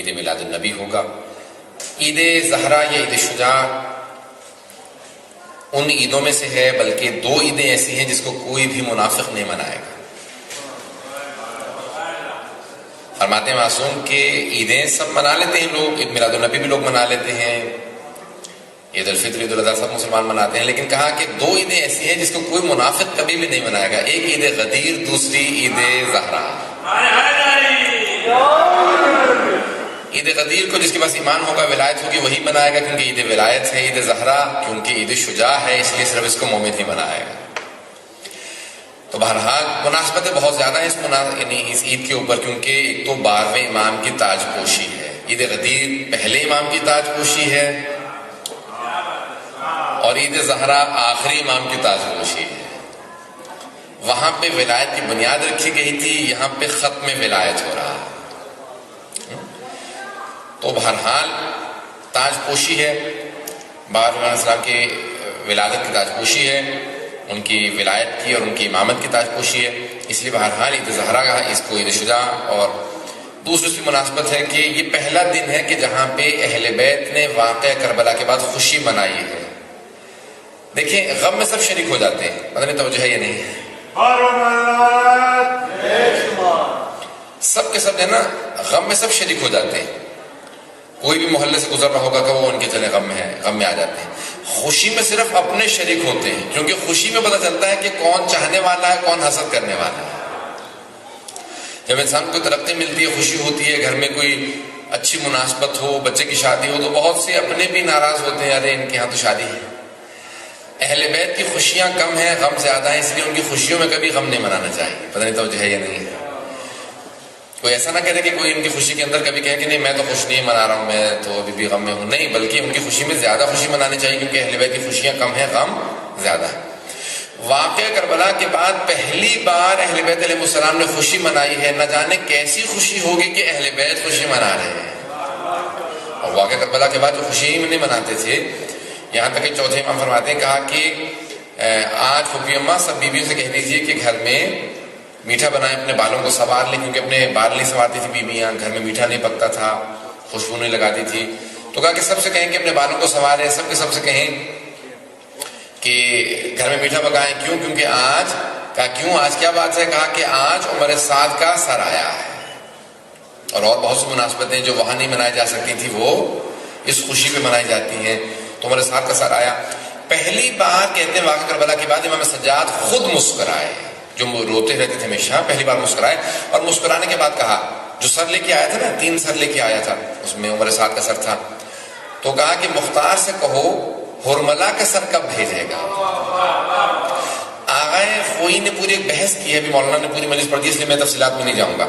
عید میلاد النبی ہوگا. عید زہرا یا عید شجاع ان عیدوں میں سے ہے، بلکہ 2 عیدیں ایسی ہیں جس کو کوئی بھی منافق نہیں منائے گا. فرماتے ہیں معصوم کہ عیدیں سب منا لیتے ہیں لوگ، عید میلاد النبی بھی لوگ منا لیتے ہیں، عید الفطر عید الاضحیٰ سب مسلمان مناتے ہیں، لیکن کہا کہ 2 عیدیں ایسی ہیں جس کو کوئی منافق کبھی بھی نہیں منائے گا. ایک عید غدیر، دوسری عید زہرا. عید غدیر کو جس کے پاس ایمان ہوگا، ولایت ہوگی، وہی منائے گا کیونکہ عید ولایت ہے. عید زہرا کیونکہ عید شجاع ہے، اس لیے صرف اس کو مومن ہی منائے گا. تو بہرحال مناسبتیں بہت زیادہ ہیں یعنی اس عید کے اوپر، کیونکہ ایک تو 12ویں امام کی تاج پوشی ہے. عید غدیر پہلے امام کی تاج پوشی ہے، اور عید زہرا آخری امام کی تاج پوشی ہے. وہاں پہ ولایت کی بنیاد رکھی گئی تھی، یہاں پہ ختم ولایت ہو رہا ہے. تو بہرحال تاج پوشی ہے، بار علیہ السلام کی ولادت کی تاج پوشی ہے، ان کی ولایت کی اور ان کی امامت کی تاج پوشی ہے. اس لیے بہرحال عید زہرا کا اس کو عید شجاع. اور دوسری اس کی مناسبت ہے کہ یہ پہلا دن ہے کہ جہاں پہ اہل بیت نے واقعہ کربلا کے بعد خوشی منائی ہے. دیکھیں غم میں سب شریک ہو جاتے ہیں، پتہ نہیں توجہ ہے یا نہیں ہے، سب کے سب ہے نا، غم میں سب شریک ہو جاتے ہیں. کوئی بھی محلے سے گزر رہا ہوگا کہ وہ ان کے چلے غم میں ہے، غم میں آ جاتے ہیں. خوشی میں صرف اپنے شریک ہوتے ہیں، کیونکہ خوشی میں پتہ چلتا ہے کہ کون چاہنے والا ہے، کون حسد کرنے والا ہے. جب انسان کو ترقی ملتی ہے، خوشی ہوتی ہے، گھر میں کوئی اچھی مناسبت ہو، بچے کی شادی ہو، تو بہت سے اپنے بھی ناراض ہوتے ہیں، ارے ان کے ہاں تو شادی ہے. اہل بیت کی خوشیاں کم ہیں، غم زیادہ ہیں، اس لیے ان کی خوشیوں میں کبھی غم نہیں منانا چاہیے. پتہ نہیں توجہ ہے یا نہیں ہے. کوئی ایسا نہ کرے کہ کوئی ان کی خوشی کے اندر کبھی کہے کہ نہیں میں تو خوش نہیں منا رہا ہوں، میں تو ابھی بھی غم میں ہوں. نہیں، بلکہ ان کی خوشی میں زیادہ خوشی منانی چاہیے، کیونکہ اہل بیت کی خوشیاں کم ہیں، غم زیادہ ہے. واقعہ کربلا کے بعد پہلی بار اہل بیت علیہ السلام نے خوشی منائی ہے. نہ جانے کیسی خوشی ہوگی کہ اہل بیت خوشی منا رہے ہیں. اور واقعہ کربلا کے بعد جو خوشی نہیں مناتے تھے، یہاں تک کہ چوتھے امام فرماتے ہیں، کہا کہ آج پھوپھی اماں سب بیویوں سے کہہ دیجیے کہ گھر میں میٹھا بنائیں، اپنے بالوں کو سنوار لیں، کیونکہ اپنے بال نہیں سنوارتی تھی بیویاں، گھر میں میٹھا نہیں پکتا تھا، خوشبو نہیں لگاتی تھی. تو کہا کہ سب سے کہیں کہ اپنے بالوں کو سنواریں، سب کے سب سے کہیں کہ گھر میں میٹھا پکائیں. کیوں؟ کیونکہ آج، کہا کیوں آج کیا بات ہے؟ کہا کہ آج عمر سعد کا سر آیا ہے. اور بہت سی مناسبتیں جو وہاں نہیں منائی جا سکتی تھی وہ اس خوشی پہ منائی جاتی ہیں. تو عمر سعد کا سر آیا. پہلی بار کہتے ہیں واقعہ کربلا کے بعد امام سجاد خود مسکرائے، جو روتے رہتے تھے ہمیشہ، پہلی بار مسکرائے. اور مسکرانے کے بعد کہا، جو سر لے کے آیا تھا نا، 3 سر لے کے آیا تھا، اس میں عمر سعد کا سر تھا، تو کہا کہ مختار سے کہو ہرملا کا سر کب بھیجے گا. آغائے خوئی نے پوری ایک بحث کی ہے، ابھی مولانا نے پوری مجلس پڑھ دی، اس لیے میں تفصیلات میں نہیں جاؤں گا.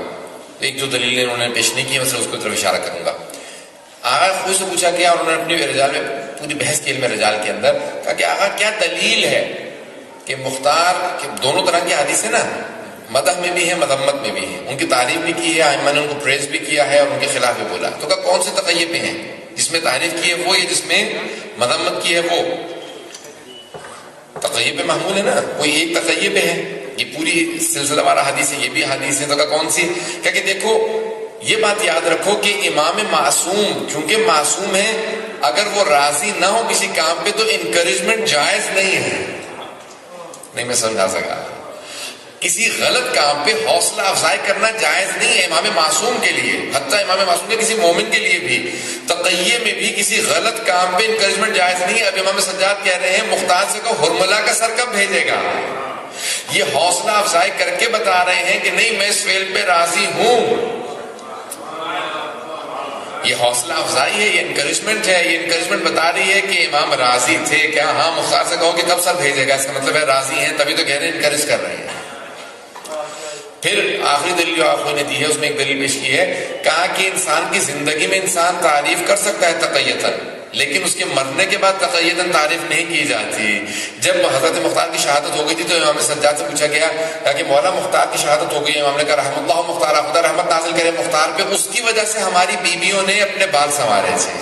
ایک جو دلیلیں انہوں نے پیش نہیں کی میں صرف اس کو طرف اشارہ کروں گا. آغا خوئی سے پوچھا گیا، اور انہوں نے اپنی رجال میں پوری بحث کی، علم رجال کے اندر کہا کہ آغا کیا دلیل ہے کہ مختار کہ دونوں طرح کی حدیث ہے نا، مدح میں بھی ہے، مذمت میں بھی ہے. ان کی تعریف بھی کی ہے، ائمہ نے ان کو پریز بھی کیا ہے، اور ان کے خلاف بھی بولا. تو کہا کون سے تقیے پہ ہیں؟ جس میں تعریف کی ہے وہ، یا جس میں مذمت کی ہے وہ؟ تقیے پہ محمول ہے نا، کوئی ایک تقیے پہ ہے. یہ پوری سلسلہ وارہ حدیث ہے، یہ بھی حدیث ہے. تو کہا کون سی؟ کہا کہ دیکھو یہ بات یاد رکھو کہ امام معصوم کیونکہ معصوم ہے، اگر وہ راضی نہ ہو کسی کام پہ تو انکریجمنٹ جائز نہیں ہے. نہیں میں سمجھا سکا. کسی غلط کام پہ حوصلہ افزائی کرنا جائز نہیں ہے امام معصوم کے لیے، حتیٰ امام معصوم کے کسی مومن کے لیے بھی. تقیے میں بھی کسی غلط کام پہ انکریجمنٹ جائز نہیں ہے. اب امام سجاد کہہ رہے ہیں مختار سے کہو ہرملا کا سر کب بھیجے گا. یہ حوصلہ افزائی کر کے بتا رہے ہیں کہ نہیں میں اس فعل پہ راضی ہوں. یہ حوصلہ افزائی ہے، یہ انکریجمنٹ ہے. یہ انکریجمنٹ بتا رہی ہے کہ امام راضی تھے. کیا ہاں مختار سے کہو کہ کب سر بھیجے گا، اس کا مطلب ہے راضی ہیں، تبھی تو کہہ رہے ہیں انکریج کر رہے ہیں. پھر آخری دلیل جو آپ نے دی ہے اس میں ایک دلیل پیش کی ہے، کہا کہ انسان کی زندگی میں انسان تعریف کر سکتا ہے تقیتاً، لیکن اس کے مرنے کے بعد تقیتاً تعریف نہیں کی جاتی. جب حضرت مختار کی شہادت ہو گئی تھی تو امام سجاد سے پوچھا گیا کہ مولا مختار کی شہادت ہو گئی ہے. امام نے کہا رحم اللہ مختار، خدا رحمت نازل کرے مختار پہ، اس کی وجہ سے ہماری بیویوں نے اپنے بال سنوارے تھے.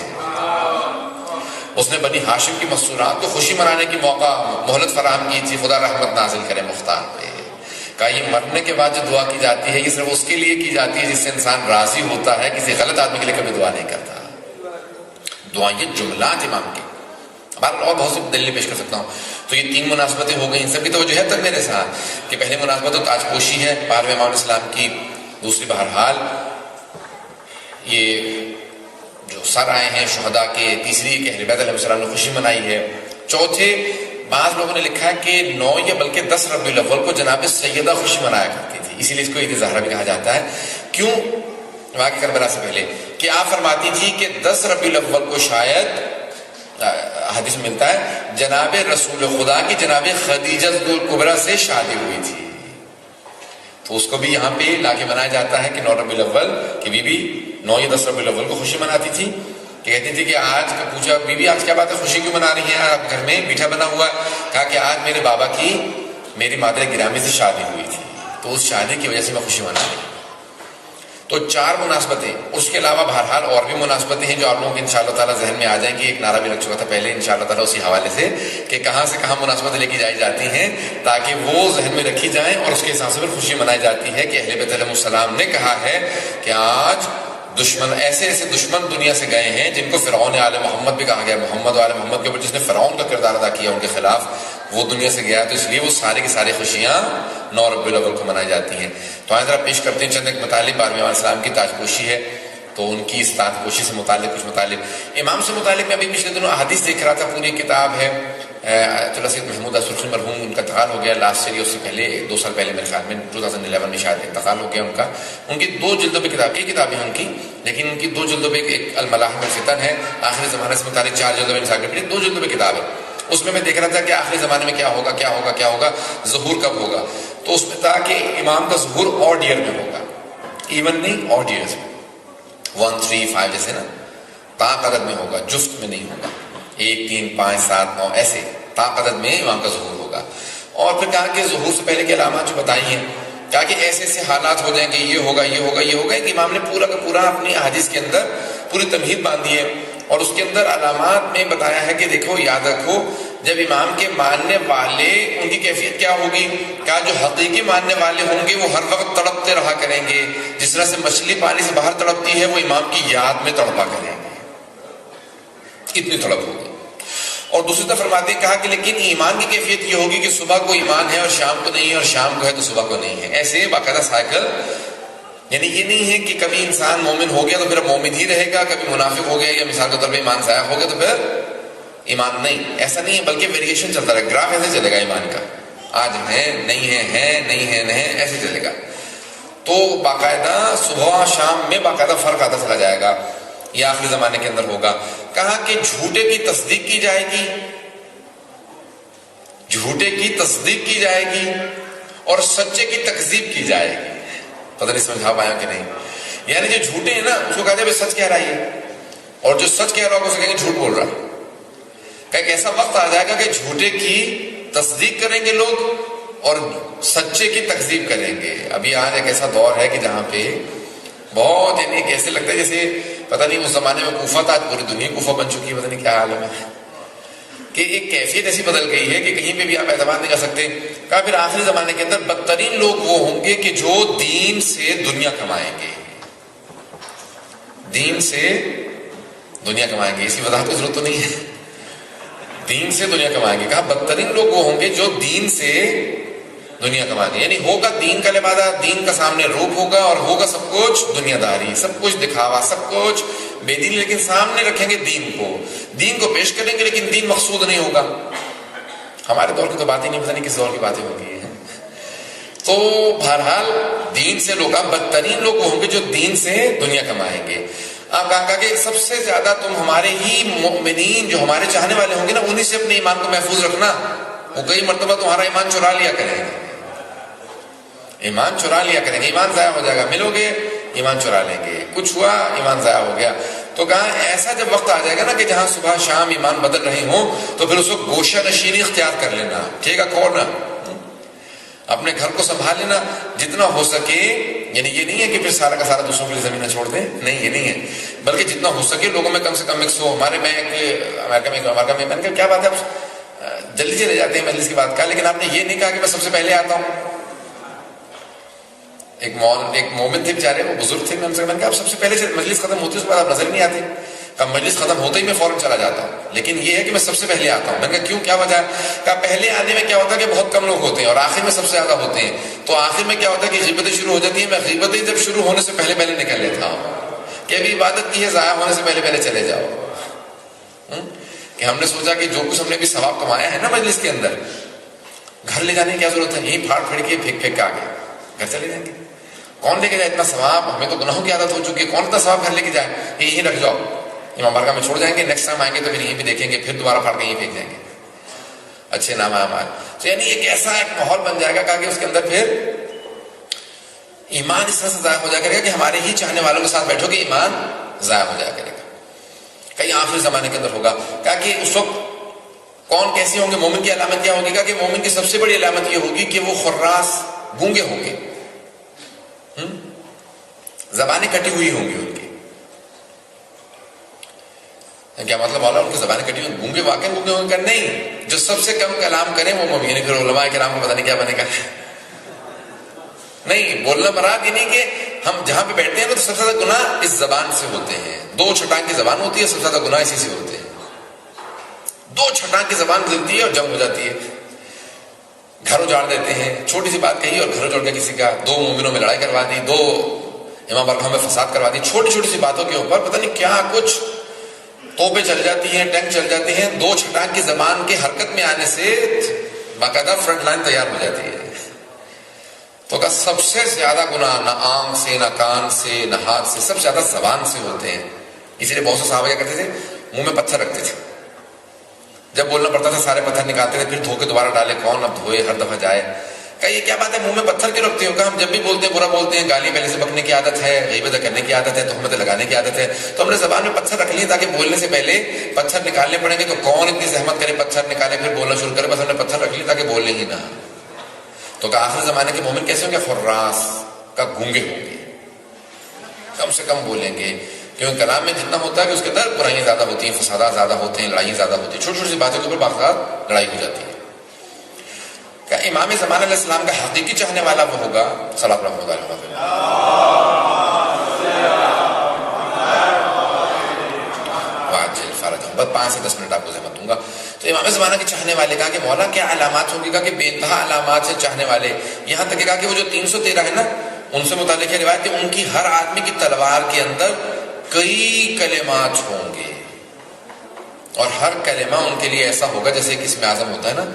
اس نے بنی ہاشم کی مسرات کو خوشی منانے کی موقع مہلت فراہم کی تھی، خدا رحمت نازل کرے مختار پہ. کہا یہ مرنے کے بعد جو دعا کی جاتی ہے یہ صرف اس کے لیے کی جاتی ہے جس سے انسان راضی ہوتا ہے، کسی غلط آدمی کے لیے کبھی دعا نہیں کرتا۔ دعا یہ جملات امام کے، اور بہت سی دلیلیں پیش کر سکتا ہوں۔ تو یہ 3 مناسبتیں ہو گئی، ان سب کی توجہ ہے تب میرے ساتھ کہ پہلی مناسبت تو تاج پوشی ہے 12ویں امام اسلام کی، دوسری بہرحال یہ جو سر آئے ہیں شہداء کے، تیسری کہ اہل بیت علیہ السلام نے خوشی منائی ہے، چوتھے بعض لوگوں نے لکھا ہے کہ 9 یا بلکہ 10 ربیع الاول کو جناب سیدہ خوشی منایا کرتی تھی، اسی لیے اس کو عید زہرا بھی کہا جاتا ہے۔ کیوں؟ واقعہ کربلا سے پہلے کہ آپ فرماتی تھی کہ 10 ربیع الاول کو شاید حدیث میں ملتا ہے جناب رسول خدا کی جناب خدیجہ کبریٰ سے شادی ہوئی تھی، تو اس کو بھی یہاں پہ لا کے منایا جاتا ہے کہ 9 ربیع الاول کی بی بی 9 یا 10 ربیع الاول کو خوشی مناتی تھی، کہ کہتی تھی کہ آج پوچھا بی بی آج کیا بات ہے، خوشی کیوں منا رہی ہیں، آپ گھر میں میٹھا بنا ہوا ہے؟ کہا کہ آج میرے بابا کی میری مادر گرامی سے شادی ہوئی تھی، تو اس شادی کی وجہ سے میں خوشی منا رہی ہوں۔ تو 4 مناسبتیں، اس کے علاوہ بہرحال اور بھی مناسبتیں ہیں جو آپ لوگوں کے انشاءاللہ تعالیٰ ذہن میں آ جائیں گی۔ ایک نعرہ بھی لگ چکا تھا پہلے انشاءاللہ تعالیٰ اسی حوالے سے کہ کہاں سے کہاں مناسبتیں لے کے جائی جاتی ہیں تاکہ وہ ذہن میں رکھی جائیں اور اس کے حساب سے پھر خوشی منائی جاتی ہے کہ اہل بیت علیہ السلام نے کہا ہے کہ آج دشمن ایسے ایسے دشمن دنیا سے گئے ہیں جن کو فرعون آل محمد بھی کہا گیا، محمد و آل محمد کے اوپر جس نے فرعون کا کردار ادا کیا ان کے خلاف، وہ دنیا سے گیا، تو اس لیے وہ سارے کی ساری خوشیاں 9 ربیع الاول کو منائی جاتی ہیں۔ تو آئیں ذرا پیش کرتے ہیں چند ایک مطالب۔ 12ویں امام اسلام کی تاج پوشی ہے تو ان کی اس تاج پوشی سے متعلق کچھ مطالب۔ امام سے متعلق میں ابھی پچھلے دنوں احادیث دیکھ رہا تھا، پوری کتاب ہے چلو سید محمود سرخی مرحوم، ان کا انتقال ہو گیا لاسٹ ایئر، اس سے پہلے 2 سال پہلے میرے خیال میں 2011 میں شاید انتقال ہو گیا ان کا۔ ان کی 2 جلدوں پہ کتاب، کئی کتابیں ہیں ان کی، لیکن ان کی 2 جلدوں پہ ایک الملاحم الفتن ہے، آخری زمانے سے متعلق 4 جلدوں میں انسان کے 2 جلدوں پہ کتاب ہے۔ اس میں دیکھ رہا تھا کہ آخری زمانے میں کیا ہوگا کیا ہوگا کیا ہوگا، ظہور کب ہوگا، تو اس میں تھا کہ امام کا ظہور آڈ ایئر میں ہوگا، ایون نہیں آڈ ایئرز میں، 1 3 5 جیسے نا، طاق عدد میں ہوگا، جفت میں نہیں ہوگا، 1 3 5 7 9 ایسے طاق عدد میں امام کا ظہور ہوگا۔ اور پھر کہا کہ ظہور سے پہلے کے علامات جو بتائی ہیں، کہا کہ ایسے ایسے حالات ہو جائیں گے، یہ ہوگا یہ ہوگا یہ ہوگا، کہ امام نے پورا کا پورا اپنی احادیث کے اندر پوری تمہید باندھی ہے، اور اس کے اندر علامات میں بتایا ہے کہ دیکھو یاد رکھو جب امام کے ماننے والے ان کی کیفیت کیا ہوگی، کہا جو حقیقی ماننے والے ہوں گے وہ ہر وقت تڑپتے رہا کریں گے، جس طرح سے مچھلی پانی سے باہر تڑپتی ہے وہ امام کی یاد میں تڑپا کریں گے، اتنی تڑپ ہوگی۔ اور دوسری طرف فرماتے ہیں، کہا کہ لیکن ایمان کی کیفیت یہ ہوگی کہ صبح کو ایمان ہے اور شام کو نہیں ہے، اور شام کو ہے تو صبح کو نہیں ہے، ایسے باقاعدہ سائیکل، یعنی یہ نہیں ہے کہ کبھی انسان مومن ہو گیا تو پھر مومن ہی رہے گا، کبھی منافق ہو گیا یا مثال کے طور پہ ایمان ضائع ہو گیا تو پھر ایمان نہیں، ایسا نہیں ہے، بلکہ ویریشن چلتا رہے، گراف ایسے چلے گا ایمان کا، آج ہے نہیں ہے نہیں ہے نہیں ہے، ایسے چلے گا۔ تو باقاعدہ صبح شام میں باقاعدہ فرق آتا چلا جائے گا، یہ آخری زمانے کے اندر ہوگا۔ کہا کہ جھوٹے کی تصدیق کی جائے گی، جھوٹے کی تصدیق کی جائے گی اور سچے کی تکذیب کی جائے گی۔ پتہ نہیں سمجھا پایا کہ نہیں، یعنی جو جھوٹے ہیں نا اس کو کہتے ہیں سچ کہہ رہا ہے، اور جو سچ کہہ رہا ہوگا اسے کہیں گے جھوٹ بول رہا ہے۔ کہ ایک ایسا وقت آ جائے گا کہ جھوٹے کی تصدیق کریں گے لوگ اور سچے کی تکذیب کریں گے۔ ابھی آج ایک ایسا دور ہے کہ جہاں پہ بہت، یعنی کیسے لگتا ہے جیسے پتہ نہیں اس زمانے میں کوفہ تھا، آج پوری دنیا کوفہ بن چکی ہے، پتہ نہیں کیا عالم ہے، کہ ایک کیفیت ایسی بدل گئی ہے کہ کہیں پہ بھی آپ اعتماد نہیں کر سکتے۔ کہا پھر آخری زمانے کے اندر بدترین لوگ وہ ہوں گے کہ جو دین سے دنیا کمائیں گے، دین سے دنیا کمائیں گے، اسی وضاحت کی ضرورت تو نہیں ہے، دین سے دنیا کمائیں گے۔ کہا بدترین لوگ وہ ہوں گے جو دین سے دنیا کمائیں گے، یعنی ہوگا دین کا لبادہ، دین کا سامنے روپ ہوگا، اور ہوگا سب کچھ دنیا داری، سب کچھ دکھاوا، سب کچھ بے دین، لیکن سامنے رکھیں گے دین کو پیش کریں گے، لیکن دین مقصود نہیں ہوگا۔ ہمارے دور کی تو بات ہی نہیں، پتہ نہیں کس دور کی باتیں ہوگی ہیں۔ تو بہرحال دین سے لوگ، بدترین لوگ وہ ہوں گے جو دین سے دنیا کمائیں گے۔ آپ کہا کہ سب سے زیادہ تم ہمارے ہی مومنین جو ہمارے چاہنے والے ہوں گے نا، انہی سے اپنے ایمان کو محفوظ رکھنا، وہ کئی مرتبہ تمہارا ایمان چرا لیا کریں گے، ایمان چرا لیا کریں گے، ایمان ضائع ہو جائے گا، ملو گے ایمان چرا لیں گے، کچھ ہوا ایمان ضائع ہو گیا۔ تو کہا ایسا جب وقت آ جائے گا نا کہ جہاں صبح شام ایمان بدل رہے ہوں، تو پھر اس کو گوشہ نشینی اختیار کر لینا، ٹھیک ہے، کورنر، اپنے گھر کو سنبھال لینا جتنا ہو سکے، یعنی یہ نہیں ہے کہ پھر سارا کا سارا دوسروں کے لیے زمینیں چھوڑ دیں، نہیں یہ نہیں ہے، بلکہ جتنا ہو سکے لوگوں میں کم سے کم مکس ہو۔ ہمارے میں امریکہ میں نے کہا کیا بات ہے، آپ جلدی چلے جاتے ہیں مجلس کی بات کا، لیکن آپ نے یہ نہیں کہا کہ میں سب سے پہلے آتا ہوں، ایک مومن تھے بیچارے، وہ بزرگ تھے، میں نے کہا آپ سب سے پہلے مجلس ختم ہوتی ہے اس کے بعد آپ نظر ہی نہیں آتے؟ کہا مجلس ختم ہوتے ہی میں فوراً چلا جاتا ہوں، لیکن یہ ہے کہ میں سب سے پہلے آتا ہوں۔ میں نے کہا کیوں، کیا وجہ ہے؟ کہا پہلے آنے میں کیا ہوتا ہے کہ بہت کم لوگ ہوتے ہیں اور آخر میں سب سے زیادہ ہوتے ہیں، تو آخر میں کیا ہوتا ہے کہ غیبتیں شروع ہو جاتی ہیں، میں غیبتیں جب شروع ہونے سے پہلے پہلے نکل لیتا ہوں کہ ابھی عبادت کی ہے، ضائع ہونے سے پہلے پہلے چلے جاؤ۔ کہ ہم نے سوچا کہ جو کچھ ہم نے بھی ثواب کمایا ہے نا مجلس کے اندر، گھر لے جانے کی کیا ضرورت ہے؟ یہیں پھاڑ پھڑ کے پھینک کے آگے گھر چلے جائیں گے۔ کون لے کے جائے اتنا ثواب؟ ہمیں تو گناہوں کی عادت ہو چکی ہے، کون اتنا ثواب گھر لے کے جائے؟ یہیں رکھ جاؤ، امام بارگاہ میں چھوڑ جائیں گے، نیکسٹ ٹائم آئیں گے تو پھر یہیں بھی دیکھیں گے، پھر دوبارہ پھاڑ کے یہیں پھینک جائیں گے، اچھے نام ہمارے۔ تو یعنی ایک ایسا ایک ماحول بن جائے گا کہ اس کے اندر پھر ایمان اس طرح سے ضائع ہو جائے گا کہ ہمارے ہی چاہنے والوں کے ساتھ بیٹھو کہ ایمان ضائع ہو جائے گا۔ کہیں آخری زمانے کے اندر ہوگا کہ اس وقت کون کیسے ہوں گے؟ مومن کی علامت کیا ہوگی؟ کہ مومن کی سب سے بڑی علامت یہ ہوگی کہ وہ خراس گونگے ہوں گے، زبانیں کٹی ہوئی ہوں گی ان کی۔ کیا مطلب والا ان کی زبانیں کٹی ہوئی گونگے؟ واقعی گونگے ہوں گے؟ نہیں، جو سب سے کم کلام کریں وہ مومن ہے۔ پھر علماء کرام کو پتہ نہیں کیا بنے گا۔ نہیں، بولنا مراد یہ نہیں کہ ہم جہاں پہ بیٹھتے ہیں نا تو سب سے زیادہ گناہ اس زبان سے ہوتے ہیں، 2 چھٹانگ کی زبان ہوتی ہے، سب سے زیادہ گناہ اسی سے ہوتے ہیں۔ 2 چھٹانگ کی زبان ملتی ہے اور جنگ ہو جاتی ہے، گھر اجاڑ دیتے ہیں، چھوٹی سی بات کہی اور گھر اجاڑ کے کسی کا 2 مومنوں میں لڑائی کروا دی، 2 امام بارگاہ میں فساد کروا دی، چھوٹی چھوٹی سی باتوں کے اوپر پتہ نہیں کیا کچھ توپیں چل جاتی ہیں، ٹینک چل جاتے ہیں۔ 2 چھٹانگ کی زبان کے حرکت میں آنے سے باقاعدہ فرنٹ لائن تیار ہو جاتی ہے۔ تو کہ سب سے زیادہ گناہ نہ آنکھ سے، نہ کان سے، نہ ہاتھ سے، سب سے زیادہ زبان سے ہوتے ہیں۔ اسی لیے بہت سے صحابہ کیا کرتے تھے؟ منہ میں پتھر رکھتے تھے، جب بولنا پڑتا تھا سارے پتھر نکالتے تھے، پھر دھو کے دوبارہ ڈالے، کون اب دھوئے ہر دفعہ جائے۔ کہ یہ کیا بات ہے منہ میں پتھر کیوں رکھتے ہو؟ کہ ہم جب بھی بولتے ہیں برا بولتے ہیں، گالی پہلے سے بکنے کی عادت ہے، غیبت کرنے کی عادت ہے، تہمتیں لگانے کی عادت ہے، تو ہم نے زبان میں پتھر رکھ لیے تاکہ بولنے سے پہلے پتھر نکالنے پڑیں گے، تو کون اتنی زحمت کرے پتھر نکالے پھر بولنا شروع کرے، بس ہم نے پتھر رکھ لیے تاکہ بولے ہی نہ۔ تو کہ آخر زمانے کے مومن کیسے ہوں گے؟ خراس کا گونگے ہوں گے، کم سے کم بولیں گے، کیونکہ کلام میں جتنا ہوتا ہے کہ اس کے اندر برائیاں زیادہ ہوتی ہیں، فسادات زیادہ ہوتے ہیں، لڑائیاں زیادہ ہوتی ہیں، چھوٹی چھوٹی سی باتوں کے اوپر باقاعدہ لڑائی ہو جاتی ہے۔ کہ امام زمان علیہ السلام کا حقیقی چاہنے والا وہ ہوگا صلی اللہ علیہ وسلم۔ واجل فرجہم، بس 5 سے 10 منٹ آپ کو زحمت دوں گا۔ تو امام زمانہ کے چاہنے والے کہا کہ مولا کیا علامات ہوں گی؟ کہا کہ بے انتہا علامات سے چاہنے والے، یہاں تک کہ کہا کہ وہ جو 313 ہے نا، ان سے متعلق ہے روایت کہ ان کی ہر آدمی کی تلوار کے اندر کئی کلمات ہوں گے، اور ہر کلمہ ان کے لیے ایسا ہوگا جیسے ایک اسم اعظم ہوتا ہے نا،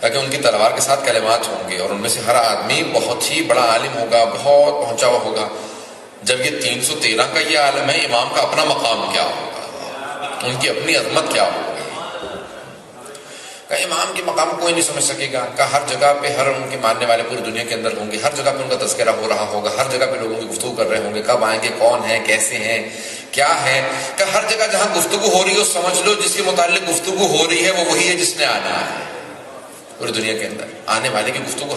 تاکہ ان کی تلوار کے ساتھ کلمات ہوں گے، اور ان میں سے ہر آدمی بہت ہی بڑا عالم ہوگا، بہت پہنچا ہوا ہوگا۔ جب یہ 313 کا یہ عالم ہے، امام کا اپنا مقام کیا ہوگا، ان کی اپنی عظمت کیا ہوگی؟ کہ امام کے مقام کوئی نہیں سمجھ سکے گا، کہ ہر جگہ پہ ہر ان کے ماننے والے پوری دنیا کے اندر ہوں گے، ہر جگہ پہ ان کا تذکرہ ہو رہا ہوگا، ہر جگہ پہ لوگوں کی گفتگو کر رہے ہوں گے، کب آئیں گے، کون ہیں، کیسے ہیں، کیا ہے۔ کہ ہر جگہ جہاں گفتگو ہو رہی ہے سمجھ لو جس کے متعلق گفتگو ہو رہی ہے وہ وہی ہے جس نے آنا ہے، پوری دنیا کے اندر آنے والے کی گفتگو